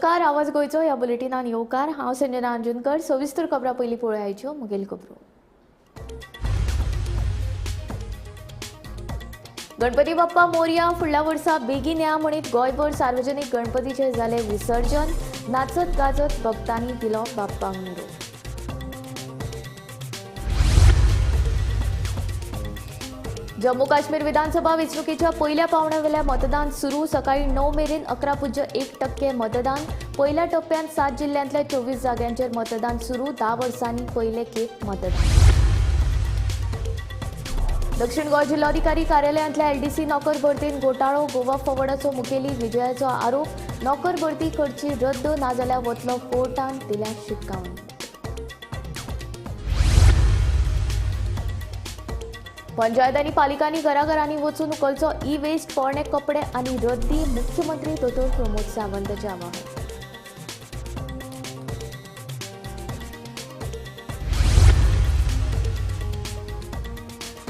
नमस्कार, आवाज गोयचो ह्या बुलेटिनान येवकार. हांव संजना अंजुनकर. सविस्तर खबरां पयलीं पळोवया आयच्यो मुखेल खबरो. गणपती बाप्पा मोरया. फुडल्या वर्सा बेगीन या म्हणीत गोंयभर सार्वजनीक गणपतीचे जाले विसर्जन. नाचत गाजत भक्तांनी दिलो बाप्पाक निरोप. जम्मू काश्मीर विधानसभा वेंचणुकेच्या पयल्या पावंड्यावेलें मतदान सुरू. सकाळी 9 मेरेन 11.1% मतदान. पयल्या टप्प्यात 7 जिल्ह्यांतल्या 24 जाग्यांचेर मतदान सुरू. 10 वर्सांनी पयले खेप मतदान. दक्षिण गोंय जिल्हाधिकारी कार्यालयांतल्या एलडीसी नोकर भरतीन घोटाळो. गोवा फॉवर्डाचो मुखेली विजयाचो आरोप. नोकर भरती करची रद्द नाजाल्यार वतलो कोर्टान दिल्या शिटकावणी. पंचायत आनी पालिकांनी घराघरांनी वचून उखलचो ई वेस्ट, पोरणे कपडे आनी रद्दी. मुख्यमंत्री दोतोर प्रमोद सावंताचें आवाहन.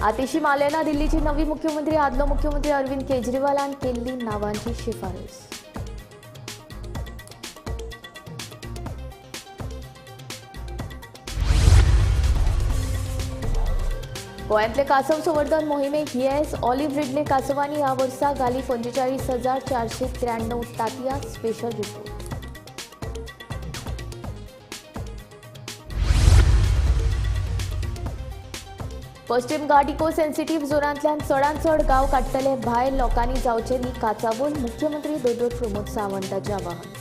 आतिशी मालेना दिल्लीची नवी मुख्यमंत्री. आदलो मुख्यमंत्री अरविंद केजरीवालान केल्ली नांवांची शिफारस. गोंयांतले कासव संवर्धन मोहिमेक येस. ऑलिव्ह रिडले कासवांनी ह्या वर्सा घाली 45,493 तांतयां. Special report. पश्चिम घाट इको सेन्सिटीव्ह झोनांतल्यान चडांत चड गांव काडटले भायर. लोकांनी जावचे न्ही काचाबोल. मुख्यमंत्री दोतोर प्रमोद सावंताचें आवाहन.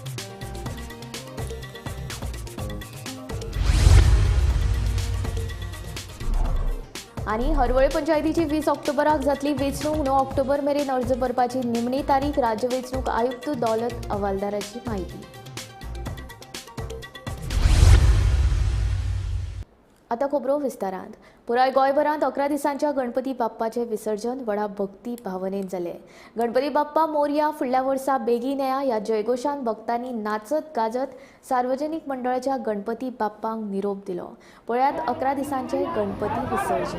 आनी हरवळे पंचायतीची 20 ऑक्टोबराक जातली वेंचणूक. 9 ऑक्टोबर मेरेन अर्ज भरपाची निमणी तारीख. राज्य वेंचणूक आयुक्त दौलत हवालदाराची माहिती. आता खबरो विस्तारांत. पुराय गोंयभरांत 11 दिसांच्या गणपती बाप्पाचें विसर्जन व्हडा भक्ती भावनेन जालें. गणपती बाप्पा मोरया. फुडल्या वर्सा बेगीन येया ह्या जयघोशान भक्तांनी नाचत गाजत सार्वजनीक मंडळाच्या गणपती बाप्पाक निरोप दिलो. पळयात 11 दिसांचे गणपती विसर्जन.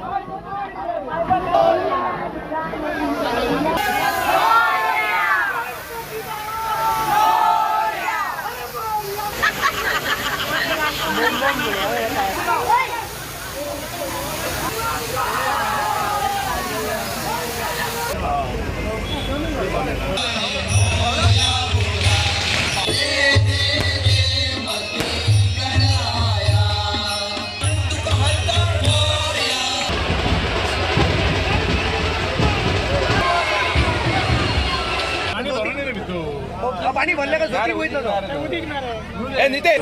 पाणी भरले का जोरी होईल ए नितेश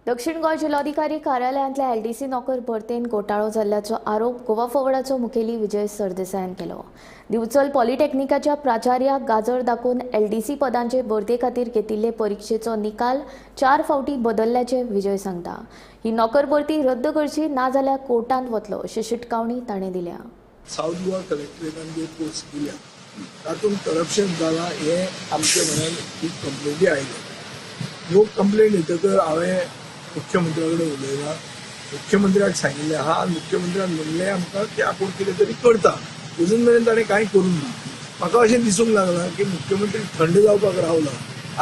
दक्षिण गोंय जिल्लोधिकारी कार्यालयांतल्या एलडीसी नोकर भरतेन घोटाळो जाल्ल्याचो आरोप गोवा फॉवर्डाचो मुखेली विजय सरदेसायान केलो. दिवचल पॉलिटेक्निकाच्या प्राचार्याक गाजर दाखोवन एलडीसी पदांचे भरते खातीर घेतिल्ले परीक्षेचो निकाल 4 फावटी बदलल्याचे विजय सांगता. ही नोकर भरती रद्द करची ना जाल्यार कोर्टांत वतलो अशी शिटकावणी ताणें दिल्या. साऊथ गोवा कलेक्टरेटान जे पोस्ट दिल्या तातूंत करप्शन जालां हे आमच्या मनान खूब कंप्लेंटी आयल्यो. ह्यो कंप्लेंट येतकर हांवें मुख्यमंत्र्या कडेन उलयलां. मुख्यमंत्र्याक सांगिल्लें आहा आनी मुख्यमंत्र्यान म्हणलें आमकां की आपूण कितें तरी करता. अजून मेरेन ताणें कांय करूंक ना. म्हाका अशें दिसूंक लागलां की मुख्यमंत्री थंड जावपाक रावला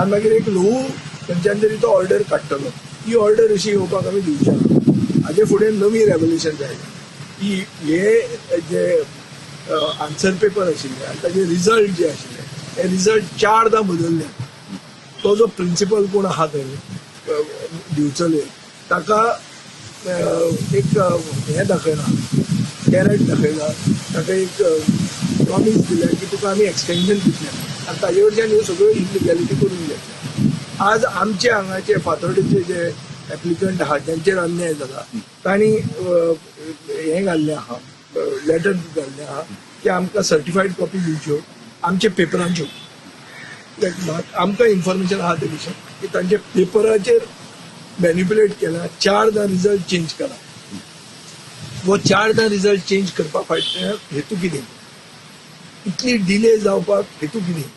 आनी मागीर एक ल्हवू खंयच्यान तरी तो ऑर्डर काडटलो. ही ऑर्डर अशी येवपाक आमी दिवचे ना. हाजे फुडें नवी रेवल्युशन जाय की हे जे आन्सर पेपर आशिल्ले आनी ताजे रिजल्ट जे आशिल्ले हे रिजल्ट 4दा बदलले. तो जो प्रिंसिपल कोण आहा थंय दिवचले ताका एक हे दाखयला कॅरेट दाखयला ताका एक प्रॉमिस दिल्या की तुका आमी एक्सटेंशन दितले आनी ताजे कडच्यान ह्यो सगळ्यो इलिगॅलिटी करून घेतल्या. आज आमचे हांगाचे फातोर्डेचे जे एप्लिकंट आहा ज्यांचेर अन्याय जाला तांणी हे घाल्लें आहा लेटर घाल्लें आहा की आमकां सर्टिफायड कॉपी दिवच्यो आमच्या पेपरांच्यो. आमकां इन्फॉर्मेशन आहा ते विशय की तांच्या पेपराचेर मॅनिप्युलेट केला 4दा रिजल्ट चेंज केला. वो 4दा रिजल्ट चेंज करपा फाटल्यान हेतू कितें इतली डिले जावपाक हेतू कितें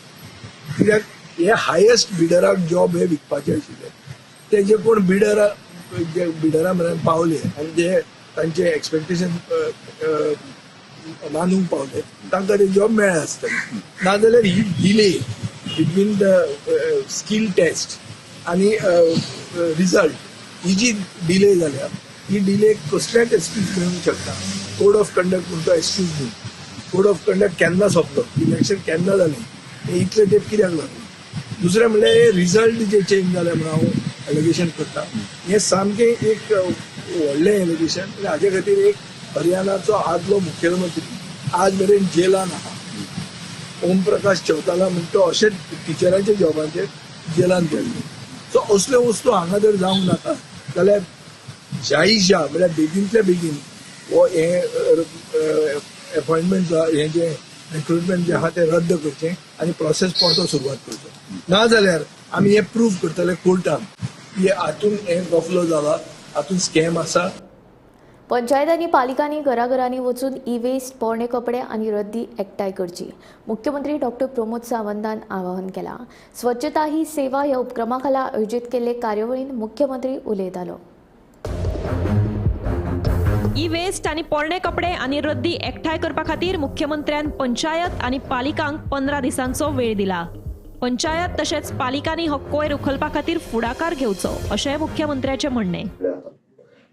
कित्याक हे हायेस्ट बिडराक जॉब हे विकपाचे आशिल्ले. ते जे कोण बिडरा मेरेन पावले आनी जे तांचे एक्सपेक्टेशन मानूंक पावले तांकां ते जॉब मेळ्ळे आसतले. नाजाल्यार ही delay between the skill test आनी रिजल्ट ही जी डिले जाल्या ही डिले कसल्याच एक्सक्यूज मेळूंक शकता. कोड ऑफ कंडक्ट म्हणटा एक्सक्यूज दी. कोड ऑफ कंडक्ट केन्ना सोंपलो इलेक्शन केन्ना जालें हे इतले तेप कित्याक लागले. दुसरें म्हणल्यार हे रिजल्ट जे चेंज जाले म्हणून हांव एलिगेशन करता हे सामकें एक व्हडलें एलिगेशन. आनी हाजे खातीर एक हरियाणाचो आदलो मुखेलमंत्री आज मेरेन जेलान आहा. ओम प्रकाश चौताला म्हणटा तो अशेंच टिचरांच्या जॉबाचेर जेलान गेल्ले. सो असल्यो वस्तू हांगा जर जावंक नाका जाल्यार जायीशा म्हळ्यार बेगींतल्या बेगीन हो हे अपॉयंटमेंट हे जे रिक्रुटमेंट जे आहा ते रद्द करचें आनी प्रोसेस परतो सुरवात करचो. ना जाल्यार आमी हे प्रूव करतले कोर्टान की हातून हे गफलो जाला हातून स्कॅम आसा. पंचायत आनी पालिकांनी घराघरांनी वचून ई-वेस्ट पोरणे कपडे आनी रद्दी एकठांय करची मुख्यमंत्री डॉक्टर प्रमोद सावंतान आवाहन केलां. स्वच्छता ही सेवा ह्या उपक्रमा खाला आयोजीत केल्ले कार्यावळींत मुख्यमंत्री उलयतालो. ई-वेस्ट आनी पोरणे कपडे आनी रद्दी एकठांय करपा खातीर मुख्यमंत्र्यान पंचायत आनी पालिकांक 15 दिसांचो वेळ दिला. पंचायत तशेंच पालिकांनी हो कोयर उखलपा खातीर फुडाकार घेवचो अशें मुख्यमंत्र्याचें म्हणणें.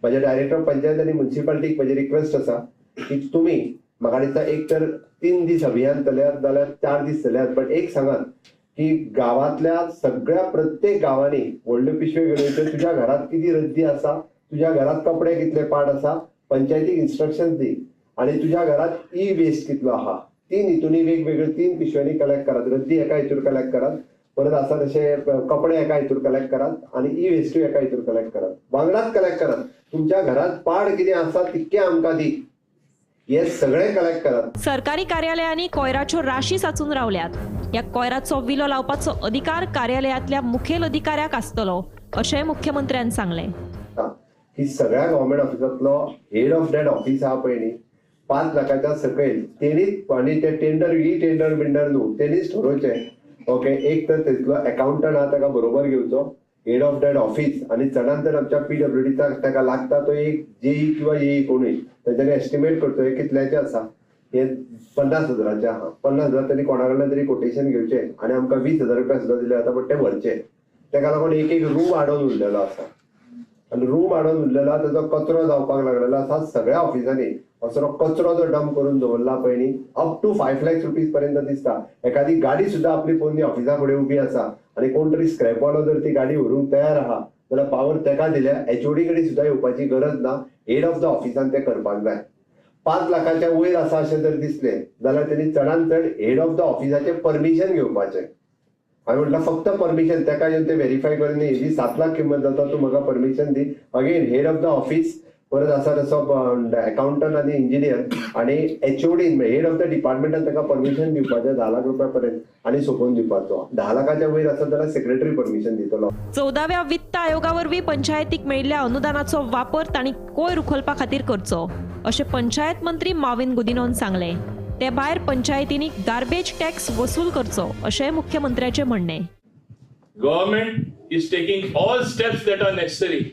माझ्या डायरेक्टर पंचायत आणि म्युन्सिपालिटीक माझी रिक्वेस्ट आसा की तुम्ही म्हाका दिसता एक तर 3 दीस अभियान जाल्यार 4 दीस जाल्यार बट एक सांगात की गावातल्या सगळ्या प्रत्येक गावांनी व्हडल्यो पिशव्यो घेवन तुझ्या घरात किती रद्दी आसा तुझ्या घरात कपडे कितले पाड आसा पंचायतीक इन्स्ट्रक्शन्स दी आणि तुझ्या घरात ई वेस्ट कितलो आहा 3 हितूनी वेगवेगळे 3 पिशव्यांनी कलेक्ट करात. रद्दी एका हितूर कलेक्ट करात परत आसा तशे कपडे एका हितूर कलेक्ट करात आणि ई वेस्ट एका हितूर कलेक्ट करात. वांगडाच कलेक्ट करात. तुमच्या घरात पाड कितें आसा तितके आमकां दी. हे सगळे कलेक्ट करात. सरकारी कार्यालयांनी कोयराच्यो राशी साचून रावल्यात. ह्या कोयराचो विलो लावपाचो अधिकार कार्यालयातल्या मुखेल अधिकाऱ्याक आसतलो अशें मुख्यमंत्र्यान सांगलें. ही सगळ्या गव्हर्नमेंट ऑफिसांतलो हेड ऑफ दॅट ऑफिस आहा पळय न्ही 5 लाखाच्या सकयल तेणीच आनी ते टेंडर बिंडर न्हू तेणीच ठरोवचें. ओके एक तर तितलो अकाउंटंट आहा ताका बरोबर घेवचो हेड ऑफ दॅट ऑफिस आणि चडांत चड आमच्या PWDचा ताका लागता तो एक जेई किंवा येई कोणूय ताच्यानी एस्टिमेट करतो हे कितल्याचे आसा हे 50,000चे आहा. 50,000 तरी कोणा कडल्यान तरी कोटेशन घेवचें आनी आमकां 20,000 रुपया सुद्दां दिले जाता बट ते भरचे. ताका लागून एक रूम हाडून उरलेलो आसा आनी रूम हाडून उरलेलो ताजो कचरो जावपाक लागलेलो आसा. सगळ्या ऑफिसांनी असो कचरो जो डंप करून दवरला पळय न्ही अप टू 5 लाख रुपीज पर्यंत दिसता. एखादी गाडी सुद्दां आपली पोरणी ऑफिसा फुडें उबी आसा आनी कोण तरी स्क्रॅपवालो जर ती गाडी व्हरूंक तयार आहा जाल्यार पावर तेका दिल्या HOD कडेन सुद्दां येवपाची गरज ना. हेड ऑफ द ऑफिसान ते करपाक जाय. 5 लाखाच्या वयर आसा अशें जर दिसलें जाल्यार त्यांनी चडांत चड हेड ऑफ द ऑफिसाचें परमिशन घेवपाचें हांवें म्हटलं फक्त परमिशन ताका येवन ते व्हेरीफाय करून हेजी 7 लाख किंमत जाता तूं म्हाका permission the. Again head of the office परत आसा तसो अकाउंटंट आनी इंजिनियर आनी HOD हेड ऑफ द डिपार्टमेंटान ताका परमिशन दिवपाचें 10 लाख रुपया पर्यंत आनी सोंपोवन दिवपाचो. 10 लाखाच्या वयर आसा जाल्यार सेक्रेटरी परमिशन दितलो. 14व्या वित्त आयोगावरवीं पंचायतीक मेळिल्ल्या अनुदानाचो वापर तांणी कोयर उखलपा खातीर करचो अशें पंचायत मंत्री माविन गुदिनोन सांगलें. ते भायर पंचायतींनी गार्बेज टॅक्स वसूल करचो अशें मुख्यमंत्र्याचें म्हणणें. Government is taking all steps that are necessary.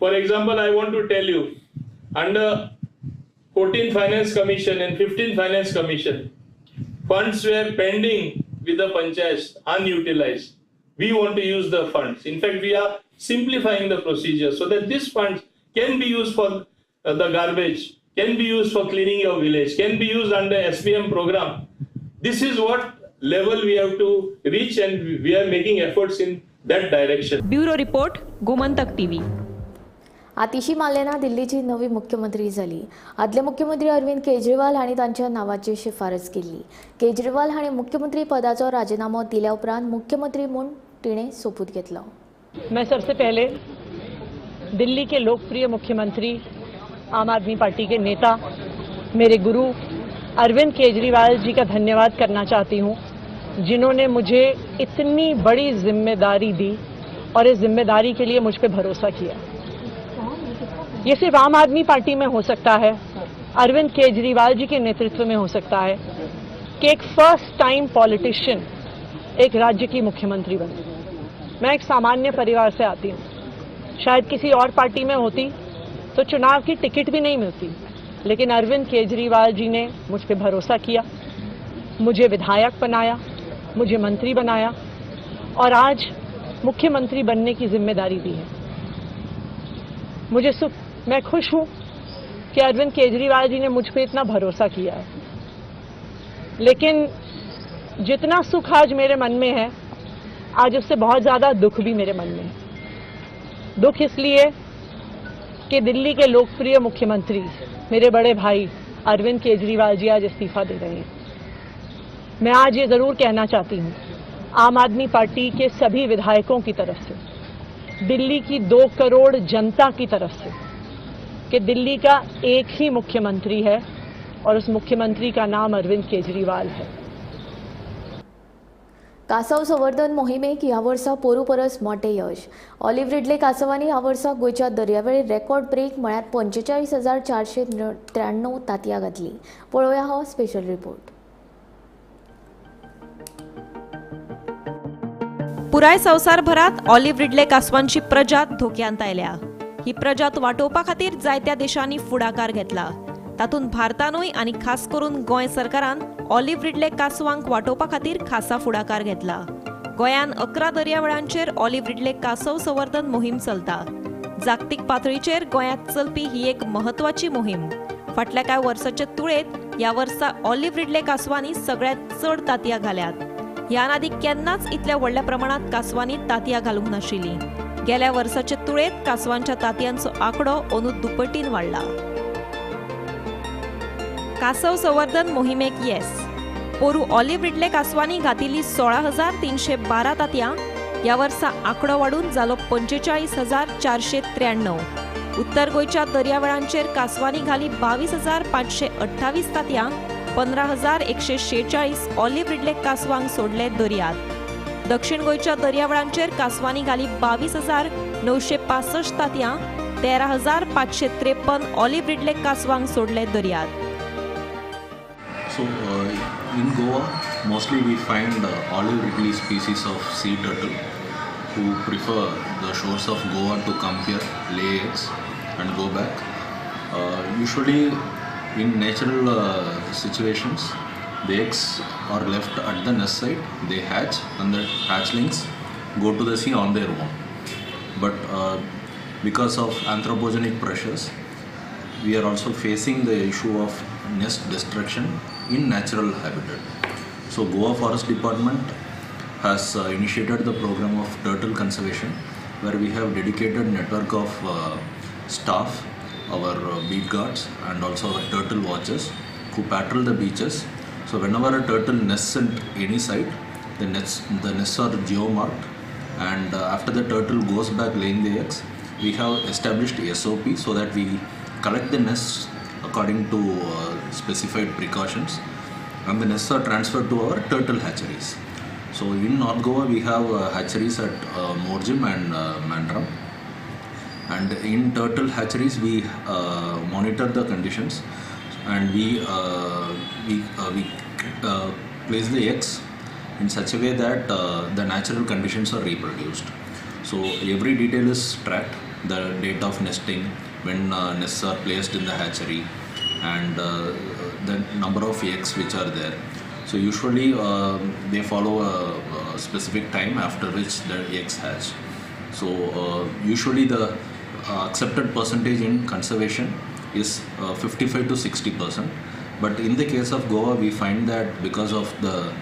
For example, I want to tell you, under 14th Finance Commission and 15th Finance Commission, funds were pending with the panchayats unutilized. We want to use the funds. In fact, we are simplifying the procedure so that these funds can be used for the garbage, can be used for cleaning your village, can be used under SBM program. This is what level we have to reach, and we are making efforts in that direction. Bureau report, Gomantak TV. Atishi Marlena दिल्लीची नवी मुख्यमंत्री झाली. आदले मुख्यमंत्री अरविंद केजरीवाल हांणी तांच्या नांवाची शिफारस केल्ली. केजरीवाल हांणी मुख्यमंत्री पदाचो राजीनामो दिल्या उपरांत मुख्यमंत्री म्हूण तिणें सोपूत घेतलो. मैं सबसे पहले दिल्ली के लोकप्रिय मुख्यमंत्री, आम आदमी पार्टी के नेता, मेरे गुरु अरविंद केजरीवाल जी का धन्यवाद करना चाहती हूँ, जिन्होंने मुझे इतनी बड़ी जिम्मेदारी दी और इस जिम्मेदारी के लिए मुझ पर भरोसा किया. ये सिर्फ आम आदमी पार्टी में हो सकता है, अरविंद केजरीवाल जी के नेतृत्व में हो सकता है कि एक फर्स्ट टाइम पॉलिटिशियन एक राज्य की मुख्यमंत्री बने. मैं एक सामान्य परिवार से आती हूँ. शायद किसी और पार्टी में होती तो चुनाव की टिकट भी नहीं मिलती, लेकिन अरविंद केजरीवाल जी ने मुझ पर भरोसा किया, मुझे विधायक बनाया, मुझे मंत्री बनाया और आज मुख्यमंत्री बनने की जिम्मेदारी दी है. मैं खुश हूँ कि अरविंद केजरीवाल जी ने मुझ पर इतना भरोसा किया है, लेकिन जितना सुख आज मेरे मन में है, आज उससे बहुत ज़्यादा दुख भी मेरे मन में है. दुख इसलिए कि दिल्ली के लोकप्रिय मुख्यमंत्री मेरे बड़े भाई अरविंद केजरीवाल जी आज इस्तीफा दे रहे हैं. मैं आज ये ज़रूर कहना चाहती हूँ आम आदमी पार्टी के सभी विधायकों की तरफ से, दिल्ली की 2 करोड़ जनता की तरफ से, कि दिल्ली का एक ही मुख्यमंत्री है और उस मुख्यमंत्री का नाम अरविंद केजरीवाल है. कासव संवर्धन मोहिमेक ह्या वर्सा पोरू परस मोठे यश. ऑलिव्ह रिडले कासवांनी ह्या वर्सा गोंयच्या दर्यावेळेर रेकॉर्ड ब्रेक म्हळ्यार 45,493 तांतयां घातली. पळोवया हो स्पेशल रिपोर्ट. पुराय संवसारभरात ऑलिव्ह रिडले कासवांची प्रजात धोक्यांत आयल्या. ही प्रजात वाटोवपा खातीर जायत्या देशांनी फुडाकार घेतला. तातूंत भारतानूय आनी खास करून गोंय सरकारान ऑलिव्ह रिडले कासवांक वाटोवपा खातीर खासा फुडाकार घेतला. गोंयान 11 दर्यावेळांचेर ऑलिव्ह रिडले कासव संवर्धन मोहीम चलता. जागतीक पातळीचेर गोंयांत चलपी ही एक महत्वाची मोहीम. फाटल्या कांय वर्सांचे तुळेंत ह्या वर्सा ऑलिव्ह रिडले कासवांनी सगळ्यांत चड तांतयां घाल्यात. ह्या आदी केन्नाच इतल्या व्हडल्या प्रमाणात कासवांनी तांतयां घालूंक नाशिल्लीं. गेल्या वर्साचे तुळेंत कासवांच्या तांतयांचो आंकडो अंदू दुप्पटीन वाडला. कासव संवर्धन मोहिमेक येस. पोरू ऑलिव्ह रिडले कासवांनी घातिल्ली 16,312 तांतयां ह्या वर्सा आंकडो वाडून जालो 45,493. उत्तर गोंयच्या दर्यावेळांचेर कासवांनी घाली 22,528 तांतयां. 15,146 ऑलिव्ह रिडले कासवांक सोडले दर्यांत. दक्षिण गोंयच्या दर्यावेळांचेर कासवांनी घाली 22,965 तांतयां. 13,553 ऑलिव्ह रिडले कासवांक सोडले दर्यांत. So in Goa, mostly we find olive ridley species of sea turtle who prefer the shores of Goa to come here, lay eggs and go back. Usually in natural situations, the eggs are left at the nest site, they hatch and the hatchlings go to the sea on their own. But because of anthropogenic pressures, we are also facing the issue of nest destruction in natural habitat. So Goa Forest Department has initiated the program of turtle conservation, where we have dedicated network of staff, our beat guards and also our turtle watchers who patrol the beaches. So whenever a turtle nests at any site, the nests are geomarked, and after the turtle goes back laying the eggs, we have established SOP so that we collect the nests according to specified precautions, and the nests are transferred to our turtle hatcheries. So in North Goa we have hatcheries at Morjim and Mandram, and in turtle hatcheries we monitor the conditions, and we place the eggs in such a way that the natural conditions are reproduced. So every detail is tracked, the date of nesting, when nests are placed in the hatchery, and the number of eggs which are there. So usually they follow a specific time after which the eggs hatch. So usually the accepted percentage in conservation is 55 to 60%. But in the case of Goa, we find that because of the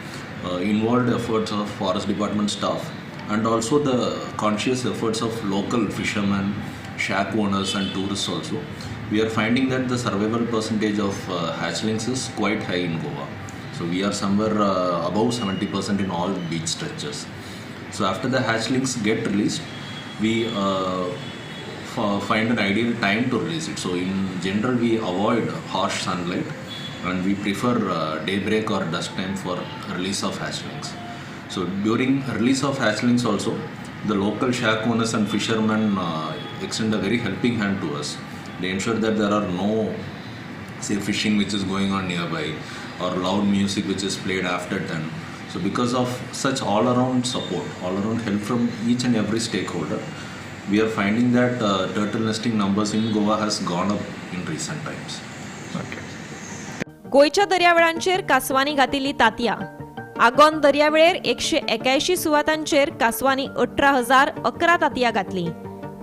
involved efforts of forest department staff and also the conscious efforts of local fishermen, shack owners and tourists also, we are finding that the survival percentage of hatchlings is quite high in Goa. So we are somewhere above 70% in all beach stretches. So after the hatchlings get released, we find an ideal time to release it. So in general, we avoid harsh sunlight, and we prefer daybreak or dusk time for release of hatchlings. So during release of hatchlings also, the local shack owners and fishermen extend a very helping hand to us. They ensure that there are no, say, fishing which is going on nearby or loud music which is played after 10. So because of such all-around support, all-around help from each and every stakeholder, we are finding that turtle nesting numbers in Goa has gone up in recent times. गोंयच्या दर्यावेळांचेर कासवांनी घातिल्ली तांतयां. आगोंद दर्यावेळेर 181 सुवातांचेर कासवांनी 18,011 तांतयां घातलीं.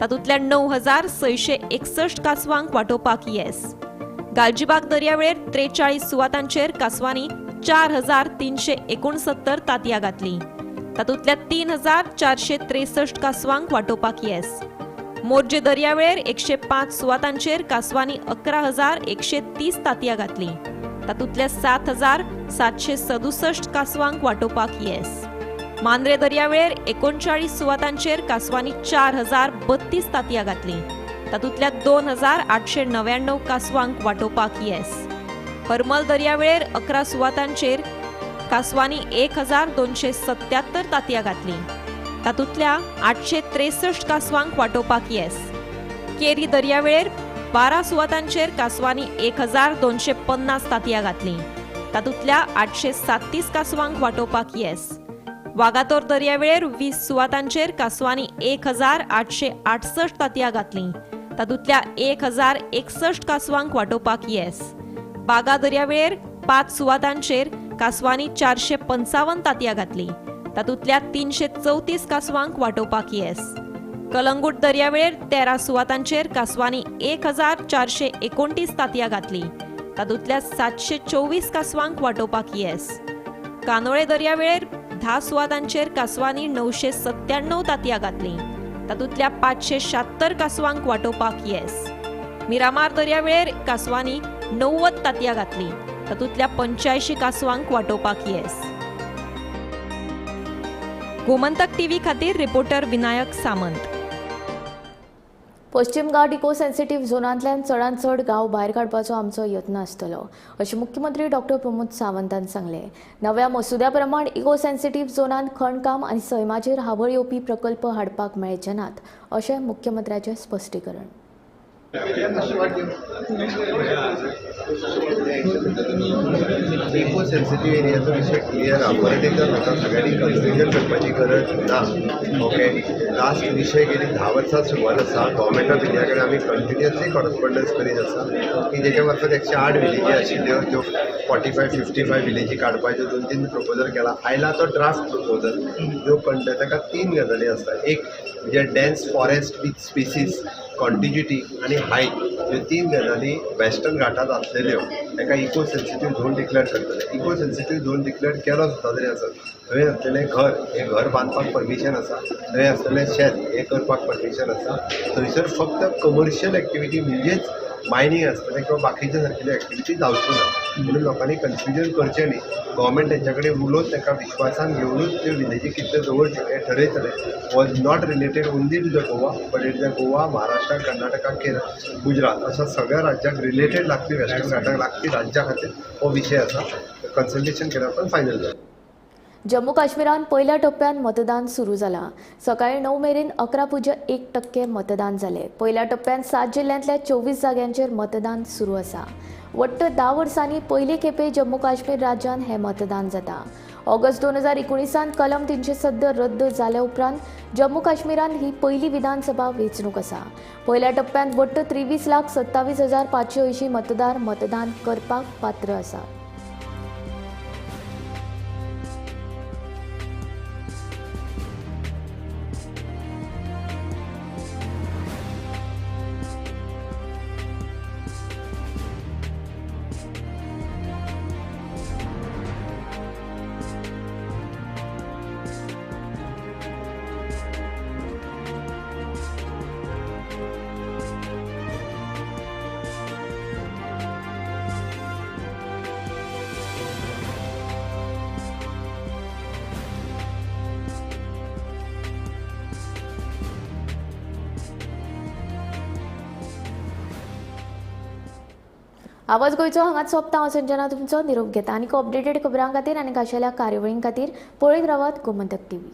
तातूंतल्या 9,661 कासवांक वांटोवपाक yes. Galjibagh दर्यावेळेर 43 सुवातांचेर कासवांनी 4,369 तांतयां घातलीं. तातूंतल्या 3,463 कासवांक वांटोवपाक yes. Morjim दर्यावेळेर 105 सुवातांचेर कासवांनी 11,130 तांतयां घातलीं. तातूंतल्या 7,767 कासवांक वांटोवपाक येस. मांद्रे दर्यावेळेर 39 सुवातांचेर कासवांनी 4,032 तांतयां घातलीं. तातूंतल्या 2,899 कासवांक वांटोवपाक येस. हरमल दर्यावेळेर 11 सुवातांचेर कासवांनी 1,277 तांतयां घातलीं. तातूंतल्या 863 कासवांक वांटोवपाक येस. केरी दर्यावेळेर 12 सुवातांचेर कासवांनी 1,250 तांतयां घातलीं. तातूंतल्या 837 कासवांक वांटोवपाक येस. वागातोर दर्यावेळेर 20 सुवातांचेर कासवांनी 1,868 तांतयां घातलीं. तातूंतल्या 1,061 कासवांक वांटोवपाक येस. बागा दर्यावेळेर 5 सुवातांचेर कासवांनी 455 तांतयां घातलीं. तातूंतल्या 334 कासवांक वांटोवपाक येस. कलंगूट दर्यावेळेर 13 सुवातांचेर कासवांनी 1,429 तांतयां घातलीं. तातूंतल्या 724 कासवांक वांटोवपाक येस. कानोळे दर्यावेळेर 10 सुवातांचेर कासवांनी 997 तांतयां घातलीं. तातूंतल्या 576 कासवांक वांटोवपाक येस. मिरामार दर्यावेळेर कासवांनी 90 तांतयां घातलीं. तातूंतल्या 85 कासवांक वांटोवपाक येस. गोमंतक टीव्ही खातीर रिपोर्टर विनायक सामंत. पश्चिम घाट इको सेन्सिटीव्ह झोनांतल्यान चडांत चड गांव भायर काडपाचो आमचो यत्न आसतलो अशें मुख्यमंत्री डॉक्टर प्रमोद सावंतान सांगलें. नव्या मसुद्या प्रमाण इको सेन्सिटीव्ह झोनांत खणकाम आनी सैमाचेर हावळ येवपी प्रकल्प हाडपाक मेळचे नात अशें मुख्यमंत्र्याचें स्पश्टीकरण. इको सेन्सिटिव्ह एरियाचो विशय क्लियर आहा. परत एकदा म्हाका सगळ्यांनी कन्फ्युजन करपाची गरज ना. ओके, लास्ट विषय गेली 10 वर्सां सुरवात आसा. गव्हर्मेंट ऑफ इंडिया कडेन आमी कंटिन्युअसली कॉरस्पॉन्डन्स करीत आसा की जेच्या मार्फत 108 विलेजी आशिल्ल्यो त्यो 45-55 विलेजी काडपाच्यो 2-3 प्रपोजल केला. आयला तो ड्राफ्ट प्रपोजल जो ताका 3 गजाली आसता. एक म्हणजे डेन्स फॉरेस्ट विथ स्पेसीस, कॉन्टिग्युटी आनी हायट, ह्यो 3 गजाली वेस्टर्न घाटांत आसलेल्यो ताका इको सेन्सिटीव्ह झोन डिक्लेअर करतले. इको सेन्सिटीव्ह झोन डिक्लेअर केलो सुद्दां तरी आसत. थंय आसलेलें घर, हें घर बांदपाक परमिशन आसा. थंय आसलेलें शेत, हें करपाक परमिशन आसा. थंयसर फक्त कमर्शियल एक्टिविटी म्हणजेच मायनिंग आसतलें किंवा बाकीचे सारकेल्यो एक्टिविटी जावच्यो ना म्हणून लोकांनी कन्फ्युजन करचें न्ही. गव्हर्मेंट तेंच्या कडेन उलोवन तांकां विश्वासान घेवनूच त्यो विलेजी कितल्यो दवरच्यो हें ठरयतलें. Was not related only to the Goa but it the Goa, Maharashtra, Karnataka, Kerala, Gujarat अशा सगळ्या राज्यांक रिलेटेड लागपी वेस्टर्न घाटाक लागपी राज्या खातीर हो विशय आसा. कन्सल्टेशन केल्यार पण फायनल जालें. जम्मू काश्मीरात पहिल्या टप्प्यात मतदान सुरू झाला. सकाळी 9 मेरेन 11.1% मतदान झाले. पहिल्या टप्प्यात 7 जिल्ह्यांतल्या 24 जाग्यांचेर मतदान सुरू असा. वट्ट 10 वर्सांनी पयले खेपे जम्मू काश्मीर राज्यात हे मतदान जाता. ऑगस्ट 2019 कलम 370 रद्द जाल्या उपरांत जम्मू काश्मीरात ही पहिली विधानसभा वेंचणूक असा. पहिल्या टप्प्यात वट्ट 23,27,580 मतदार मतदान करपाक पात्र असा. आवाज गोयचो हांगाच सोंपता. हांव संजना तुमचो निरोप घेता. आनीक अपडेटेड खबरां खातीर आनी खाशेल्या कार्यावळीं खातीर पळयत रावात गोमंतक टीव्ही.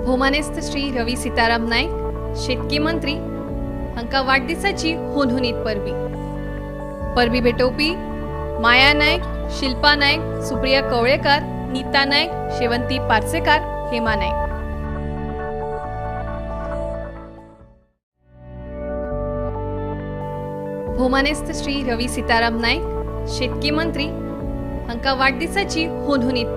भौमानेस्त श्री रवी सीताराम नायक शेतकी मंत्री हांकां वाडदिसाची हुनहुनीत परबी भेटोवपी माया नायक, शिल्पा नायक, सुप्रिया कवळेकार, नीता नायक, शेवंती पार्सेकार, हेमा नायक. भौमानेस्त श्री रवी सीताराम नायक शेतकी मंत्री हांकां वाडदिसाची हुनहुनीत